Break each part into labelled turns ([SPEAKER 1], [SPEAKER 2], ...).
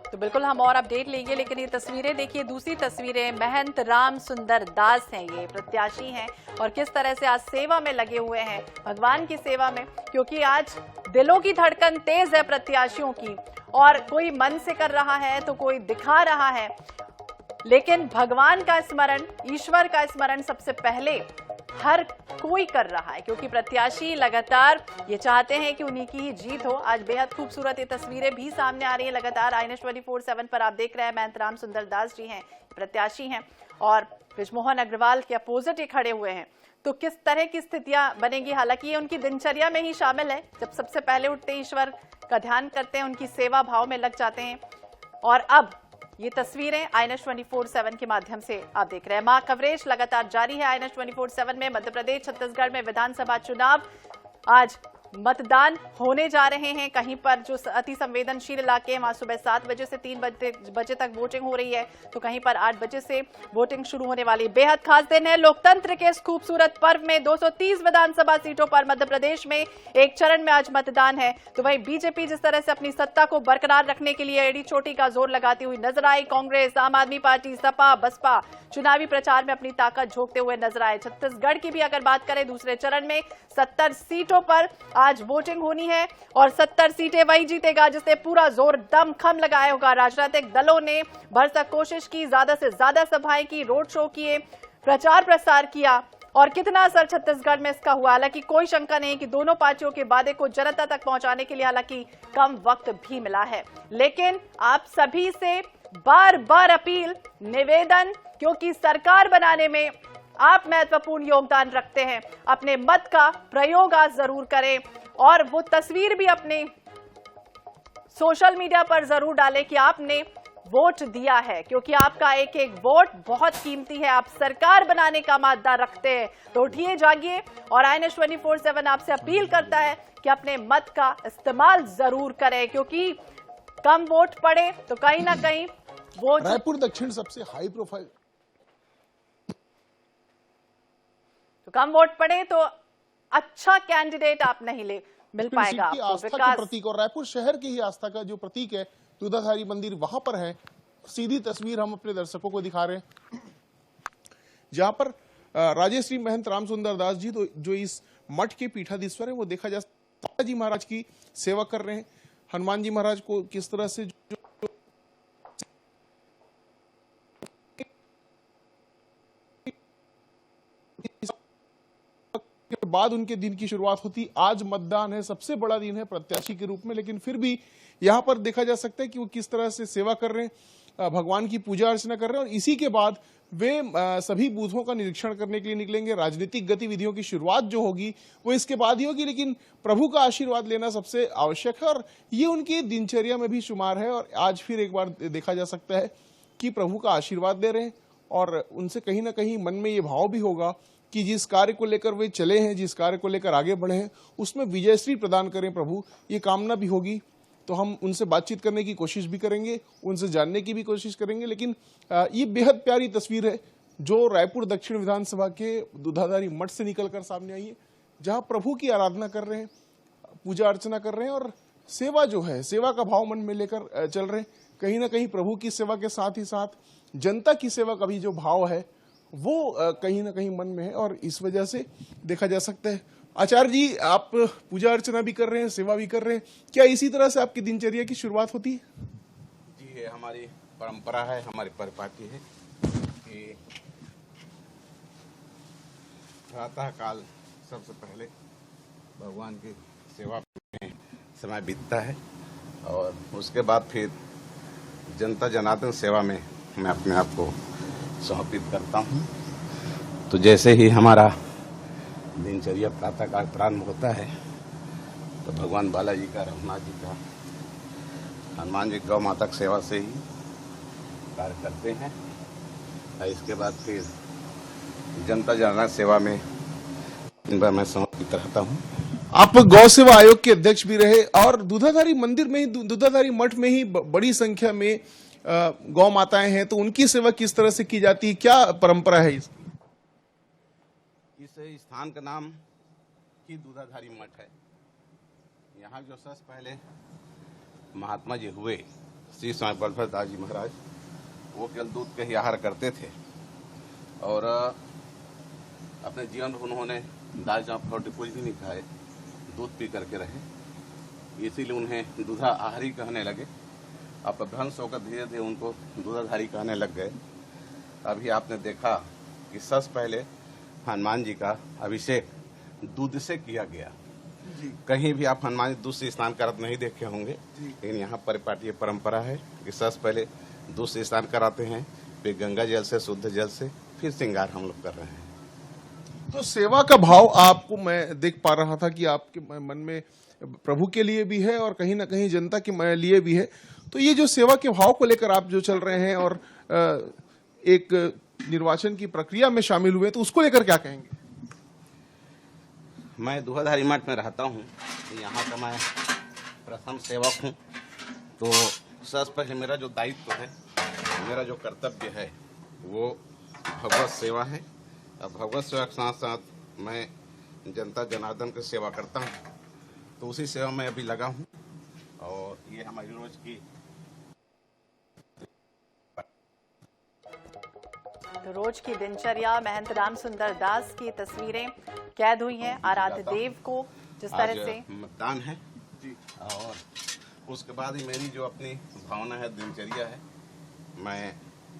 [SPEAKER 1] तो बिल्कुल हम और अपडेट लेंगे, लेकिन ये तस्वीरें देखिए, दूसरी तस्वीरें महंत राम सुंदर दास हैं, ये प्रत्याशी हैं और किस तरह से आज सेवा में लगे हुए हैं, भगवान की सेवा में, क्योंकि आज दिलों की धड़कन तेज है प्रत्याशियों की, और कोई मन से कर रहा है तो कोई दिखा रहा है, लेकिन भगवान का स्मरण, ईश्वर का स्मरण सबसे पहले हर कोई कर रहा है, क्योंकि प्रत्याशी लगातार ये चाहते हैं कि उन्हीं की ही जीत हो। आज बेहद खूबसूरत ये तस्वीरें भी सामने आ रही हैं लगातार। INS 24/7 पर आप देख रहे हैं महंत राम सुंदर दास जी हैं, प्रत्याशी हैं और बृजमोहन अग्रवाल के अपोजिट ये खड़े हुए हैं। तो किस तरह की स्थितियां बनेंगी, हालांकि ये उनकी दिनचर्या में ही शामिल है, जब सबसे पहले उठते ईश्वर का ध्यान करते हैं, उनकी सेवा भाव में लग जाते हैं। और अब ये तस्वीरें INS 24/7 के माध्यम से आप देख रहे हैं। मां कवरेज लगातार जारी है INS 24/7 में। मध्य प्रदेश छत्तीसगढ़ में विधानसभा चुनाव, आज मतदान होने जा रहे हैं। कहीं पर जो अति संवेदनशील इलाके हैं वहां सुबह 7 बजे से 3 बजे तक वोटिंग हो रही है, तो कहीं पर 8 बजे से वोटिंग शुरू होने वाली। बेहद खास दिन है लोकतंत्र के इस खूबसूरत पर्व में। 230 विधानसभा सीटों पर मध्य प्रदेश में एक चरण में आज मतदान है। तो वहीं बीजेपी जिस तरह से अपनी सत्ता को बरकरार रखने के लिए एड़ी चोटी का जोर लगाती हुई नजर आई, कांग्रेस, आम आदमी पार्टी, सपा, बसपा चुनावी प्रचार में अपनी ताकत झोंकते हुए नजर आए। छत्तीसगढ़ की भी अगर बात करें, दूसरे चरण में 70 सीटों पर आज वोटिंग होनी है और 70 सीटें वही जीतेगा जिसने पूरा जोर दमखम लगाया होगा। राजनीतिक दलों ने भरसक कोशिश की, ज्यादा से ज्यादा सभाएं की, रोड शो किए, प्रचार प्रसार किया, और कितना असर छत्तीसगढ़ में इसका हुआ, हालांकि कोई शंका नहीं कि दोनों पार्टियों के वादे को जनता तक पहुंचाने के लिए हालांकि कम वक्त भी मिला है। लेकिन आप सभी से बार बार अपील, निवेदन, क्योंकि सरकार बनाने में आप महत्वपूर्ण योगदान रखते हैं, अपने मत का प्रयोग आज जरूर करें और वो तस्वीर भी अपने सोशल मीडिया पर जरूर डालें कि आपने वोट दिया है, क्योंकि आपका एक एक वोट बहुत कीमती है। आप सरकार बनाने का मादा रखते हैं, तो उठिए, जागिए और INS 24/7 आपसे अपील करता है कि अपने मत का इस्तेमाल जरूर करें, क्योंकि कम वोट पड़े तो कहीं ना कहीं वो
[SPEAKER 2] रायपुर दक्षिण सबसे हाई प्रोफाइल,
[SPEAKER 1] तो कम वोट पड़े तो अच्छा कैंडिडेट आप नहीं मिल पाएगा आपको।
[SPEAKER 2] आस्था के प्रतीक और रायपुर शहर की ही आस्था का जो प्रतीक है दूधाधारी मंदिर, वहां पर है। सीधी तस्वीर हम अपने दर्शकों को दिखा रहे हैं, जहां पर राजेश्री महंत राम सुंदर दास जी जो इस मठ के पीठाधीश्वर है, वो देखा जा सकता जी महाराज की सेवा कर रहे हैं। हनुमान जी महाराज को किस तरह से के बाद उनके दिन की शुरुआत होती। आज मतदान है, सबसे बड़ा दिन है प्रत्याशी के रूप में, लेकिन फिर भी यहां पर देखा जा सकता है कि वो किस तरह से सेवा कर रहे हैं, भगवान की पूजा अर्चना कर रहे हैं, और इसी के बाद वे सभी बूथों का निरीक्षण करने के लिए निकलेंगे। राजनीतिक गतिविधियों की शुरुआत जो होगी वो इसके बाद ही होगी, लेकिन प्रभु का आशीर्वाद लेना सबसे आवश्यक है और ये उनकी दिनचर्या में भी शुमार है। और आज फिर एक बार देखा जा सकता है कि प्रभु का आशीर्वाद दे रहे हैं और उनसे कहीं ना कहीं मन में ये भाव भी होगा कि जिस कार्य को लेकर वे चले हैं, जिस कार्य को लेकर आगे बढ़े हैं, उसमें विजयश्री प्रदान करें प्रभु, ये कामना भी होगी। तो हम उनसे बातचीत करने की कोशिश भी करेंगे, उनसे जानने की भी कोशिश करेंगे। लेकिन ये बेहद प्यारी तस्वीर है जो रायपुर दक्षिण विधानसभा के दूधाधारी मठ से निकलकर सामने आई है, जहां प्रभु की आराधना कर रहे हैं, पूजा अर्चना कर रहे हैं और सेवा जो है, सेवा का भाव मन में लेकर चल रहे हैं। कहीं ना कहीं प्रभु की सेवा के साथ ही साथ जनता की सेवा का भी जो भाव है वो कहीं ना कहीं मन में है, और इस वजह से देखा जा सकता है। आचार्य जी, आप पूजा अर्चना भी कर रहे हैं, सेवा भी कर रहे हैं, क्या इसी तरह से आपकी दिनचर्या की शुरुआत होती है?
[SPEAKER 3] जी, ये हमारी परंपरा है, हमारी परिपाटी है कि प्रातः काल सबसे पहले भगवान की सेवा में समय बीतता है और उसके बाद फिर जनता जनार्दन सेवा में मैं अपने आप को समर्पित करता हूँ। तो जैसे ही हमारा दिनचर्या प्रातःकाल प्रारंभ होता है तो भगवान बालाजी का, रघुनाथ जी का, हनुमान जी गौ माता की सेवा से ही कार्य करते हैं और इसके बाद फिर जनता जनार्दन सेवा में मैं समर्पित रहता हूँ।
[SPEAKER 2] आप गौ सेवा आयोग के अध्यक्ष भी रहे और दूधाधारी मंदिर में ही, दूधाधारी मठ में ही बड़ी संख्या में गौ माताएं हैं, तो उनकी सेवा किस तरह से की जाती है, क्या परंपरा है इसकी?
[SPEAKER 3] इस स्थान का नाम ही दूधाधारी मठ है। यहाँ जो सबसे पहले महात्मा जी हुए श्री स्वामी बलभद्र दास जी महाराज, वो केवल दूध के ही आहार करते थे और अपने जीवन में उन्होंने दाल चावल रोटी कुछ भी नहीं खाए, दूध पी करके रहे। इसीलिए उन्हें दूधा आहारी कहने लगे। अब भ्रंश होकर धीरे धीरे उनको दूधाधारी कहने लग गए। अभी आपने देखा कि सबसे पहले हनुमान जी का अभिषेक दूध से किया गया। कहीं भी आप हनुमान जी दूध से स्नान करते नहीं देखे होंगे, लेकिन यहाँ परिपाटी परंपरा है कि सबसे पहले दूध से स्नान कराते हैं, फिर गंगा जल से, शुद्ध जल से, फिर श्रृंगार हम लोग कर रहे हैं।
[SPEAKER 2] तो सेवा का भाव आपको मैं देख पा रहा था कि आपके मन में प्रभु के लिए भी है और कहीं ना कहीं जनता के लिए भी है। तो ये जो सेवा के भाव को लेकर आप जो चल रहे हैं और एक निर्वाचन की प्रक्रिया में शामिल हुए, तो उसको लेकर क्या कहेंगे?
[SPEAKER 3] मैं दूधाधारी मठ में रहता हूँ, यहाँ का मैं प्रथम सेवक हूँ। तो सबसे पहले मेरा जो दायित्व है, मेरा जो कर्तव्य है, वो भगवत सेवा है। अब भगवत सेवा के साथ साथ मैं जनता जनार्दन की सेवा करता हूँ, तो उसी सेवा में अभी लगा हूँ। और ये हमारी रोज की
[SPEAKER 1] तो रोज की दिनचर्या महंत राम सुंदर दास की तस्वीरें कैद हुई हैं आराध्य देव को जिस तरह से
[SPEAKER 3] मतदान है जी। और उसके बाद ही मेरी जो अपनी भावना है, दिनचर्या है, मैं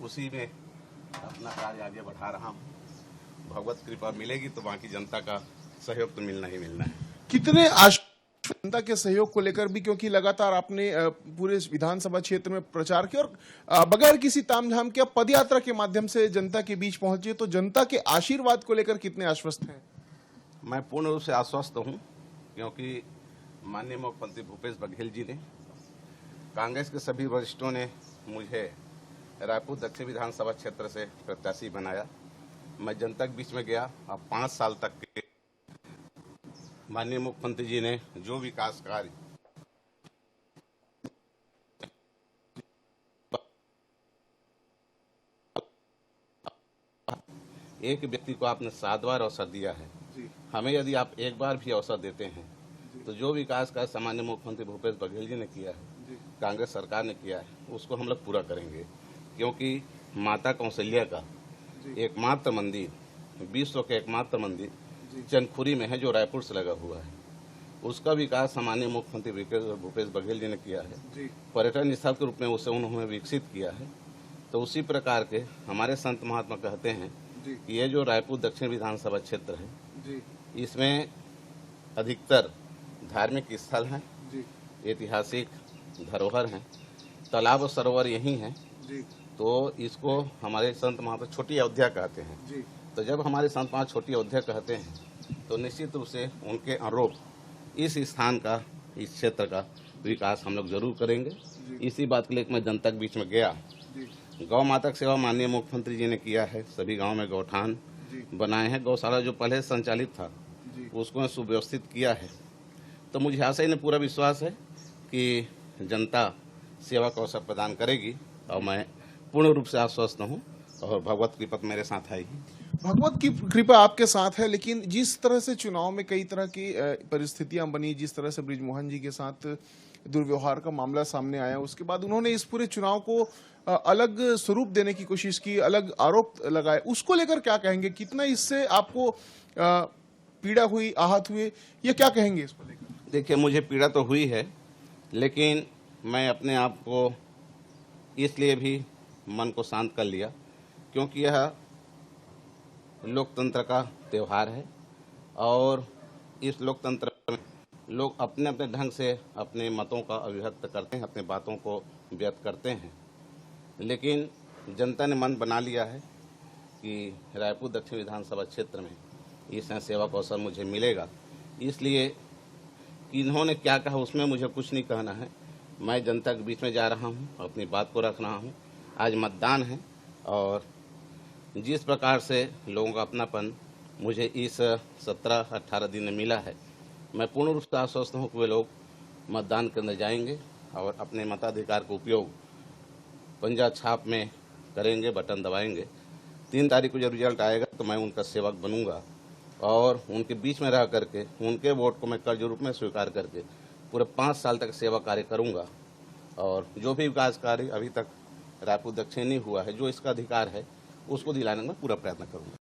[SPEAKER 3] उसी में अपना कार्य आगे बढ़ा रहा हूँ। भगवत कृपा मिलेगी तो बाकी जनता का सहयोग तो मिलना ही मिलना है।
[SPEAKER 2] कितने जनता के सहयोग को लेकर भी, क्योंकि लगातार आपने पूरे विधानसभा क्षेत्र में प्रचार किया और बगैर किसी तामझाम के पद यात्रा के माध्यम से जनता के बीच पहुंचे, तो जनता के आशीर्वाद को लेकर कितने आश्वस्त हैं?
[SPEAKER 3] मैं पूर्ण रूप से आश्वस्त हूं, क्योंकि माननीय मुख्यमंत्री भूपेश बघेल जी ने, कांग्रेस के सभी वरिष्ठों ने मुझे रायपुर दक्षिण विधानसभा क्षेत्र से प्रत्याशी बनाया। मैं जनता के बीच में गया। अब 5 साल तक के माननीय मुख्यमंत्री जी ने जो विकास कार्य एक व्यक्ति को आपने 7 बार अवसर दिया है, हमें यदि आप एक बार भी अवसर देते हैं तो जो विकास कार्य सामान्य मुख्यमंत्री भूपेश बघेल जी ने किया है, कांग्रेस सरकार ने किया है, उसको हम लोग पूरा करेंगे। क्योंकि माता कौशल्या का एकमात्र मंदिर, विश्व का एकमात्र मंदिर चंदखुरी में है, जो रायपुर से लगा हुआ है। उसका विकास सामान्य मुख्यमंत्री भूपेश बघेल जी ने किया है। पर्यटन स्थल के रूप में उसे उन्होंने विकसित किया है। तो उसी प्रकार के हमारे संत महात्मा कहते हैं कि ये जो रायपुर दक्षिण विधानसभा क्षेत्र है, इसमें अधिकतर धार्मिक स्थल हैं, ऐतिहासिक धरोहर हैं, तालाब और सरोवर यही हैं। तो इसको हमारे संत महात्मा छोटी अयोध्या कहते हैं। तो जब हमारे संत महात्मा छोटी अयोध्या कहते हैं, तो निश्चित रूप से उनके अनुरूप इस स्थान का, इस क्षेत्र का विकास हम लोग जरूर करेंगे। इसी बात के लिए मैं जनता के बीच में गया। गौ माता की सेवा माननीय मुख्यमंत्री जी ने किया है। सभी गांव में गौठान बनाए हैं। गौशाला जो पहले संचालित था उसको सुव्यवस्थित किया है। तो मुझे आशा ही पूरा विश्वास है कि जनता सेवा का अवसर प्रदान करेगी और मैं पूर्ण रूप से आश्वस्त हूँ और भगवत कृपा मेरे साथ आएगी।
[SPEAKER 2] भगवत की कृपा आपके साथ है, लेकिन जिस तरह से चुनाव में कई तरह की परिस्थितियां बनी, जिस तरह से बृजमोहन जी के साथ दुर्व्यवहार का मामला सामने आया, उसके बाद उन्होंने इस पूरे चुनाव को अलग स्वरूप देने की कोशिश की, अलग आरोप लगाए, उसको लेकर क्या कहेंगे? कितना इससे आपको पीड़ा हुई, आहत हुए, या क्या कहेंगे इसको लेकर?
[SPEAKER 3] देखिए, मुझे पीड़ा तो हुई है, लेकिन मैं अपने आप को इसलिए भी मन को शांत कर लिया क्योंकि यह लोकतंत्र का त्यौहार है और इस लोकतंत्र में लोग अपने अपने ढंग से अपने मतों का अभिव्यक्त करते हैं, अपने बातों को व्यक्त करते हैं। लेकिन जनता ने मन बना लिया है कि रायपुर दक्षिण विधानसभा क्षेत्र में इस सेवा का अवसर मुझे मिलेगा। इसलिए इन्होंने क्या कहा उसमें मुझे कुछ नहीं कहना है। मैं जनता के बीच में जा रहा हूँ, अपनी बात को रख रहा हूँ। आज मतदान है और जिस प्रकार से लोगों का अपनापन मुझे इस 17-18 दिन में मिला है, मैं पूर्ण रूप से आश्वस्त हूँ कि वे लोग मतदान केंद्र जाएंगे और अपने मताधिकार का उपयोग पंजा छाप में करेंगे, बटन दबाएंगे। 3 तारीख को जब रिजल्ट आएगा तो मैं उनका सेवक बनूंगा और उनके बीच में रह करके उनके वोट को मैं कर्ज रूप में स्वीकार करके पूरे 5 साल तक सेवा कार्य करूंगा और जो भी विकास कार्य अभी तक रायपुर दक्षिण नहीं हुआ है, जो इसका अधिकार है उसको दिलाने में पूरा प्रयत्न करूंगा।